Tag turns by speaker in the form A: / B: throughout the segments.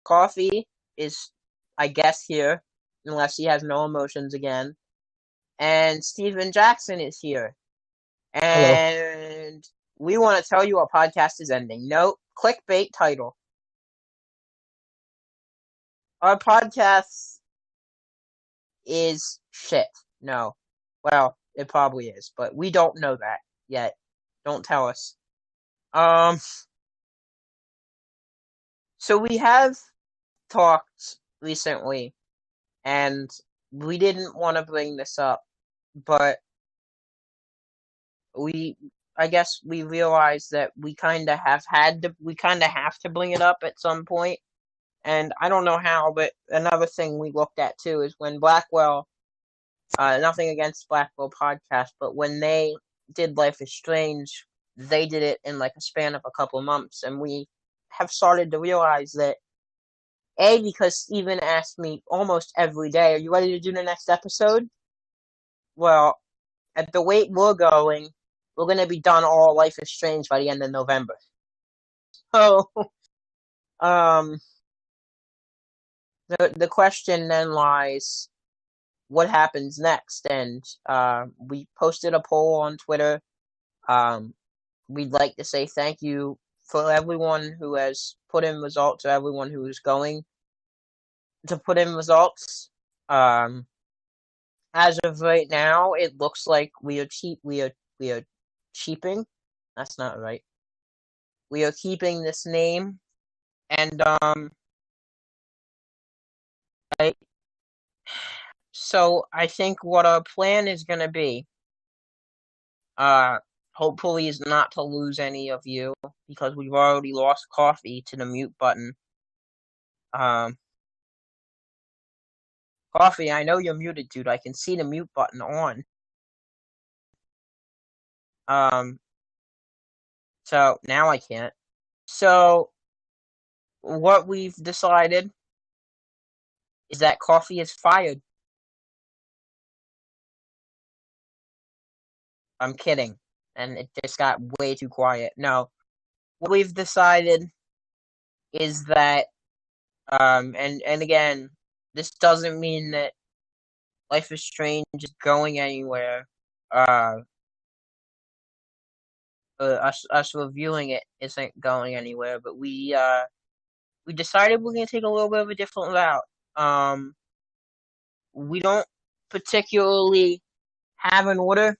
A: Coffee is, I guess, here, unless he has no emotions again. And Steven Jackson is here.
B: Hello.
A: And we want to tell you our podcast is ending. No, clickbait title. Our podcast is shit. No. Well, it probably is, but we don't know that yet. Don't tell us. Um, so we have talked recently, and we didn't want to bring this up, but we, I guess we realized that we kind of have to bring it up at some point, and I don't know how, but another thing we looked at too is when Blackwell, nothing against Blackwell podcast, but when they did Life is Strange, they did it in like a span of a couple of months, and we have started to realize that because Steven asked me almost every day, "Are you ready to do the next episode?" Well, at the rate we're gonna be done all Life is Strange by the end of November. So, um, the question then lies, what happens next? And we posted a poll on Twitter. Um, we'd like to say thank you for everyone who has put in results, or everyone who is going to put in results. Um, as of right now, it looks like we are cheaping. That's not right. We are keeping this name, and I, so I think what our plan is gonna be, uh, hopefully, is not to lose any of you because we've already lost Coffee to the mute button. Um, Coffee, I know you're muted, dude. I can see the mute button on. Um, so now I can't. So what we've decided is that Coffee is fired. I'm kidding. And it just got way too quiet. No. What we've decided is that, and again, this doesn't mean that Life is Strange is going anywhere. Uh, us reviewing it isn't going anywhere, but we decided we're gonna take a little bit of a different route. Um, we don't particularly have an order.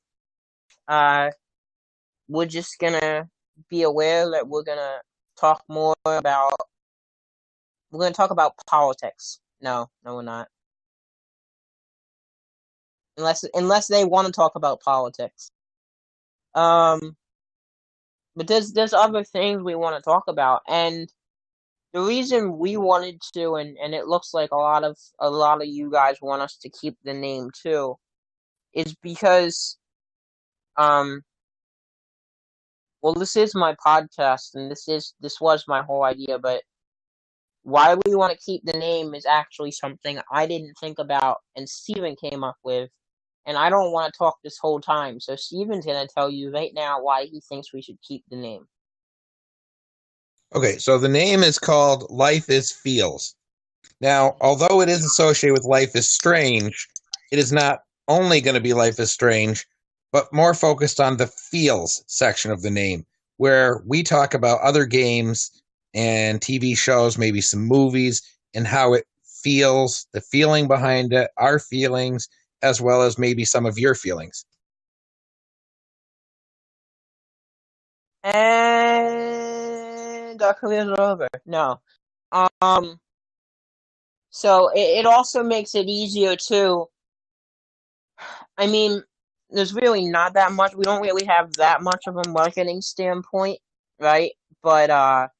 A: Uh, we're just gonna be aware that talk more about we're gonna talk about politics. No, no, we're not. Unless they want to talk about politics. Um, but there's other things we want to talk about, and the reason we wanted to, and it looks like a lot of you guys want us to keep the name too, is because um well, this is my podcast, and this was my whole idea, but why we want to keep the name is actually something I didn't think about and Steven came up with, and I don't want to talk this whole time, so Steven's gonna tell you right now why he thinks we should keep the name.
B: Okay, so the name is called Life is Feels. Now, although it is associated with Life is Strange, it is not only going to be Life is Strange, but more focused on the feels section of the name, where we talk about other games and TV shows, maybe some movies, and how it feels, the feeling behind it, our feelings, as well as maybe some of your feelings.
A: And our careers are over. No. Um so it also makes it easier too. I mean, there's really not that much. We don't really have that much of a marketing standpoint, right? But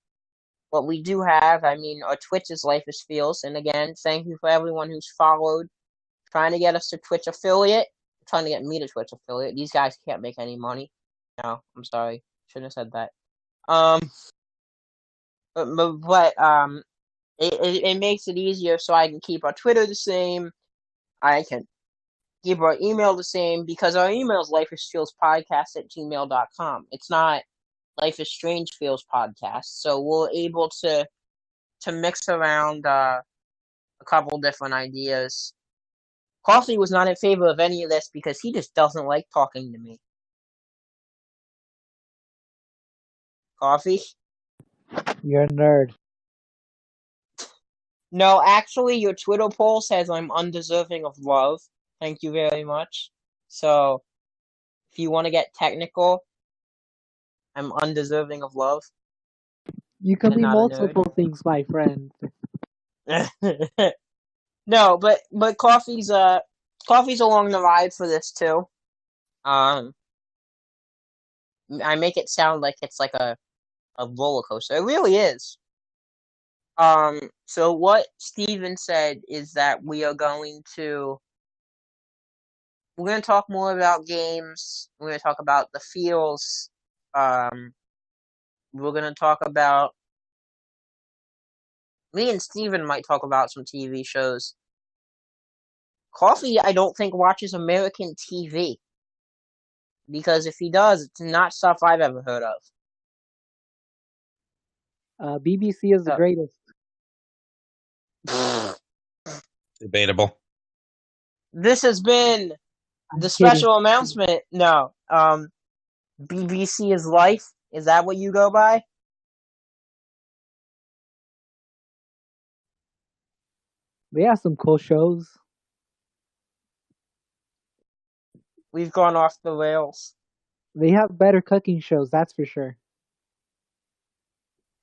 A: what we do have, I mean, our Twitch is Life is Feels, and again, thank you for everyone who's followed, trying to get us to Twitch affiliate, trying to get me to Twitch affiliate. These guys can't make any money. No, I'm sorry, shouldn't have said that. Um, but it makes it easier so I can keep our Twitter the same. I can keep our email the same because our email is lifeisfeelspodcast@gmail.com. It's not Life is Strange Feels Podcast. So we're able to to mix around a couple different ideas. Coffee was not in favor of any of this because he just doesn't like talking to me. Coffee?
C: You're a nerd.
A: No, actually, your Twitter poll says I'm undeserving of love. Thank you very much. So, if you want to get technical, I'm undeserving of love.
C: You can
A: And
C: be
A: not a
C: multiple things, my friend.
A: nerd. No, but coffee's along the ride for this too. I make it sound like it's like a roller coaster. It really is. So what Steven said is that we're going to talk more about games. We're going to talk about the feels. We're going to talk about, me and Steven might talk about some TV shows. Coffee, I don't think, watches American TV. Because if he does, it's not stuff I've ever heard of.
C: BBC is the greatest.
B: Debatable.
A: This has been the special announcement. No. BBC is life. Is that what you go by?
C: They have some cool shows.
A: We've gone off the rails.
C: They have better cooking shows, that's for sure.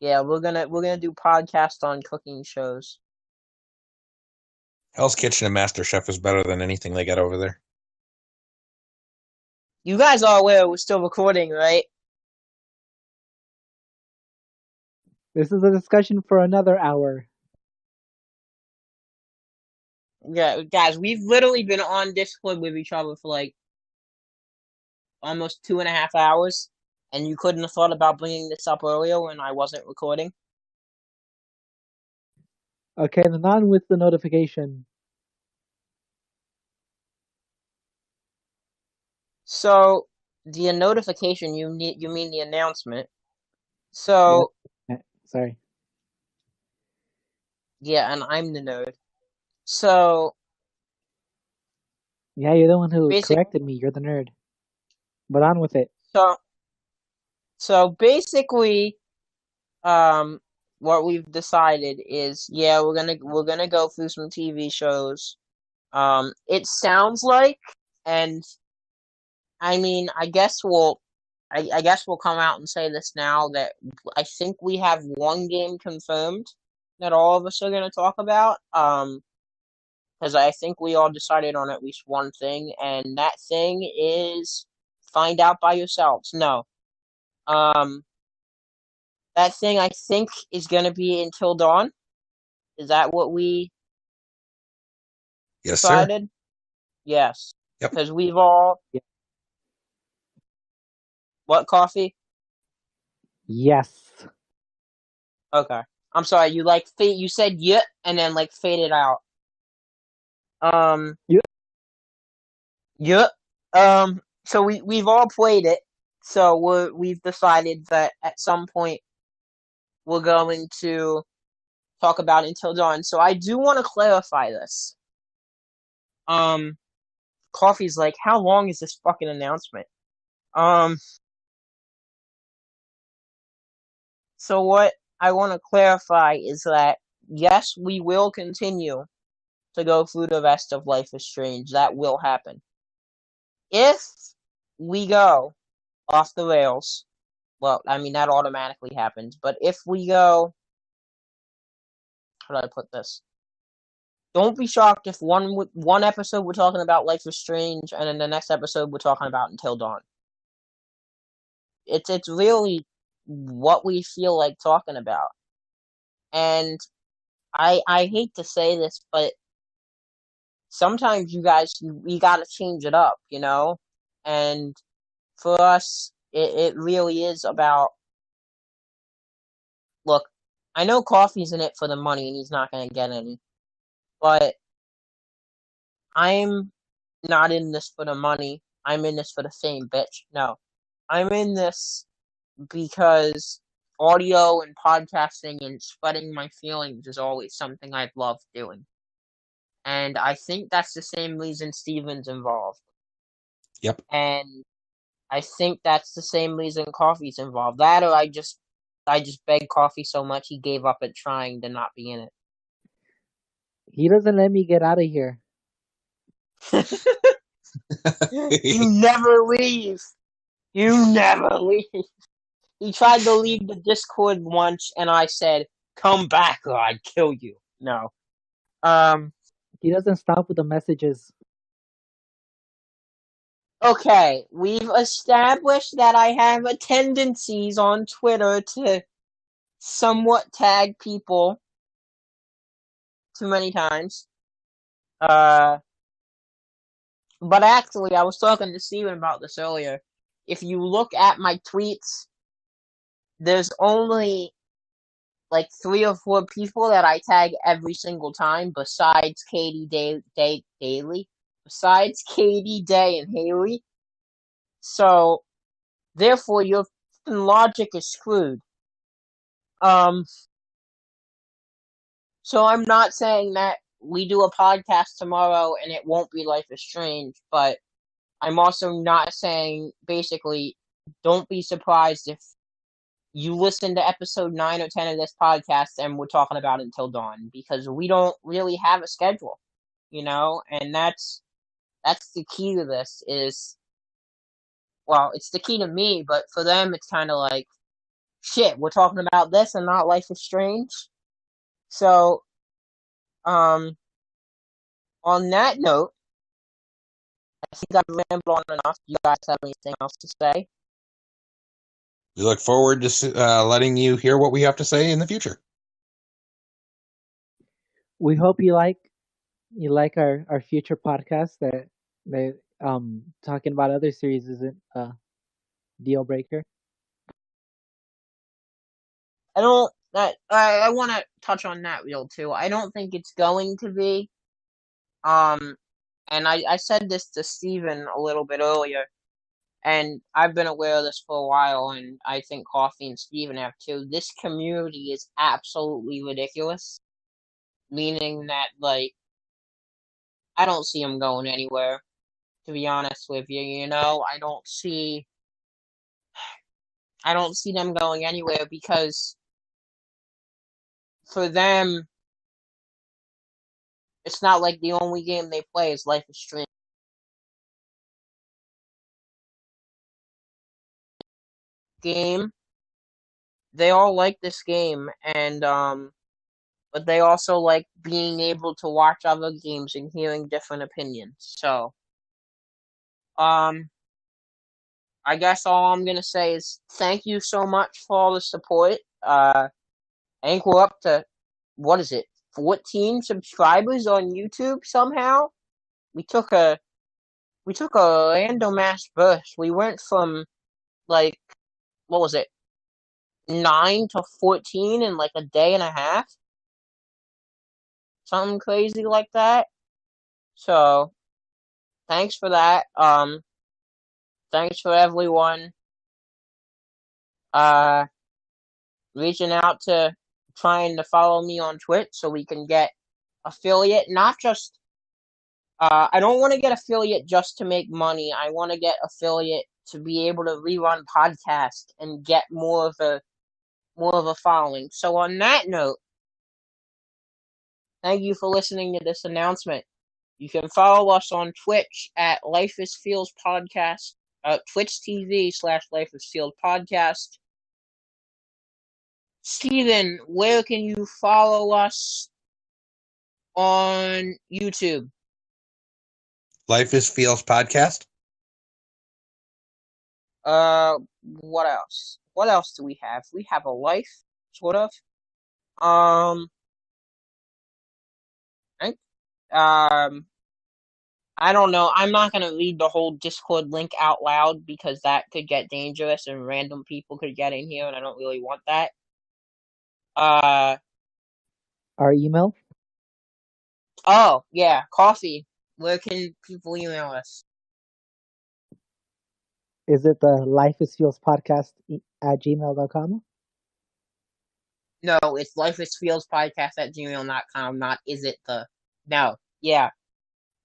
A: Yeah, we're gonna do podcasts on cooking shows.
B: Hell's Kitchen and MasterChef is better than anything they got over there.
A: You guys are aware we're still recording, right?
C: This is a discussion for another hour.
A: Yeah, guys, we've literally been on Discord with each other for like almost 2.5 hours, and you couldn't have thought about bringing this up earlier when I wasn't recording?
C: Okay, then on with the notification.
A: So, the notification, you mean the announcement. So,
C: sorry.
A: Yeah, and I'm the nerd. So,
C: yeah, you're the one who corrected me. You're the nerd. But on with it.
A: So basically, what we've decided is, yeah, we're gonna go through some TV shows. It sounds like, and I mean, I guess we'll come out and say this now that I think we have one game confirmed that all of us are gonna talk about. Because I think we all decided on at least one thing, and that thing is find out by yourselves. No. That thing I think is gonna be Until Dawn. Is that what we decided?
B: Sir.
A: Yes.
B: Yep.
A: Because we've all.
C: Yep.
A: What, Coffee?
C: Yes.
A: Okay. I'm sorry. You said yeah, and then faded out.
C: Yeah.
A: Yeah. So we've all played it. So we've decided that at some point we're going to talk about Until Dawn. So I do want to clarify this. Coffee's like, how long is this fucking announcement? So what I want to clarify is that, yes, we will continue to go through the rest of Life is Strange. That will happen. If we go off the rails, well, I mean, that automatically happens, but if we go, how do I put this? Don't be shocked if one episode we're talking about Life is Strange, and then the next episode we're talking about Until Dawn. It's really what we feel like talking about. And I hate to say this, but sometimes you guys, you gotta change it up, you know? And for us, it really is about, look, I know Coffee's in it for the money and he's not gonna get any, but I'm not in this for the money. I'm in this for the fame, bitch. No. I'm in this because audio and podcasting and spreading my feelings is always something I've loved doing. And I think that's the same reason Steven's involved.
B: Yep.
A: And I think that's the same reason Coffee's involved. That or I just begged Coffee so much he gave up at trying to not be in it.
C: He doesn't let me get out of here.
A: You never leave. You never leave. He tried to leave the Discord once, and I said, "Come back, or I'd kill you." No.
C: He doesn't stop with the messages.
A: Okay, we've established that I have a tendencies on Twitter to somewhat tag people too many times. But actually, I was talking to Steven about this earlier. If you look at my tweets, there's only like 3 or 4 people that I tag every single time besides Katie Daly. Besides Katie, Day, and Haley. So, therefore, your logic is screwed. So I'm not saying that we do a podcast tomorrow and it won't be Life is Strange, but I'm also not saying, basically, don't be surprised if you listen to episode 9 or 10 of this podcast and we're talking about it until dawn, because we don't really have a schedule, and that's the key to this is, well, it's the key to me, but for them it's kind of like, shit, we're talking about this and not Life is Strange. So, on that note, I think I've rambled on enough. Do you guys have anything else to say?
B: We look forward to letting you hear what we have to say in the future.
C: We hope you like our future podcast that talking about other series isn't a deal breaker.
A: I want to touch on that real too. I don't think it's going to be. And I said this to Steven a little bit earlier, and I've been aware of this for a while, and I think Coffee and Steven have too. This community is absolutely ridiculous. Meaning that, like, I don't see them going anywhere, to be honest with you, I don't see them going anywhere because for them, it's not like the only game they play is Life is Strange. Game. They all like this game, and but they also like being able to watch other games and hearing different opinions. So, I guess all I'm gonna say is thank you so much for all the support. I think we're up to, what is it, 14 subscribers on YouTube somehow. We took a random ass burst. We went from, like, what was it, 9 to 14 in like a day and a half. Something crazy like that. So, thanks for that. Thanks for everyone reaching out to trying to follow me on Twitch so we can get affiliate. Not just I don't want to get affiliate just to make money. I want to get affiliate to be able to rerun podcasts and get more of a following. So on that note, thank you for listening to this announcement. You can follow us on Twitch at Life is Fields Podcast, Twitch TV/Life is Fields Podcast. Steven, where can you follow us on YouTube?
B: Life is Fields Podcast.
A: What else? What else do we have? We have a life, sort of. Right? I don't know. I'm not gonna read the whole Discord link out loud because that could get dangerous and random people could get in here, and I don't really want that.
C: Our email?
A: Oh, yeah, Coffee. Where can people email us?
C: Is it the Life is Fields Podcast at gmail.com?
A: No, it's lifeisfieldspodcast@gmail.com, not is it the... No. Yeah.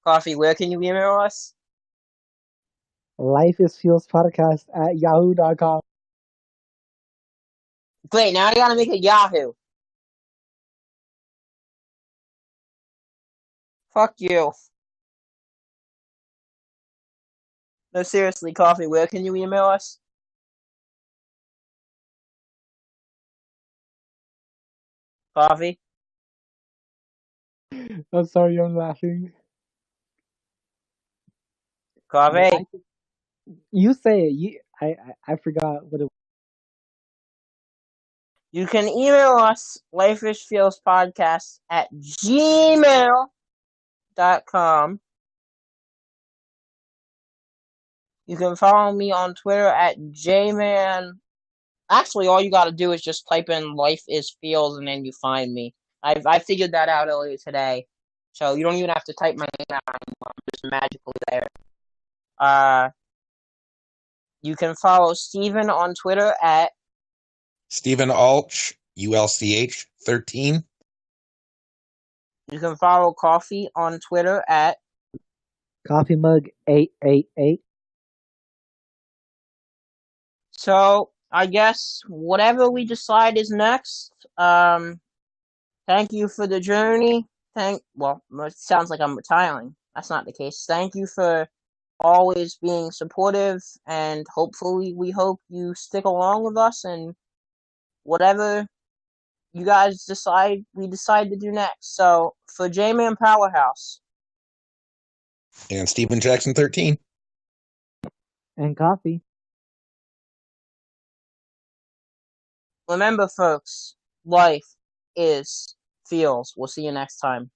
A: Coffee, where can you email us?
C: lifeisfieldspodcast@yahoo.com.
A: Great, now I gotta make a Yahoo. Fuck you. No, seriously, Coffee, where can you email us? Coffee?
C: I'm sorry, I'm laughing.
A: Coffee?
C: You say it. I forgot what it.
A: You can email us, lifefishfieldspodcast@gmail.com. You can follow me on Twitter @jman. Actually, all you gotta do is just type in Life is Fields and then you find me. I figured that out earlier today. So you don't even have to type my name out anymore. I'm just magically there. You can follow Steven on Twitter at
B: Stephen Alch, ULCH 13.
A: You can follow Coffee on Twitter at
C: Coffee Mug 888.
A: So I guess whatever we decide is next. Thank you for the journey. Well, it sounds like I'm retiring. That's not the case. Thank you for always being supportive, and hopefully we hope you stick along with us and whatever you guys decide to do next. So for J-Man Powerhouse
B: And Stephen Jackson 13.
C: And Coffee.
A: remember folks, life is feels. We'll see you next time.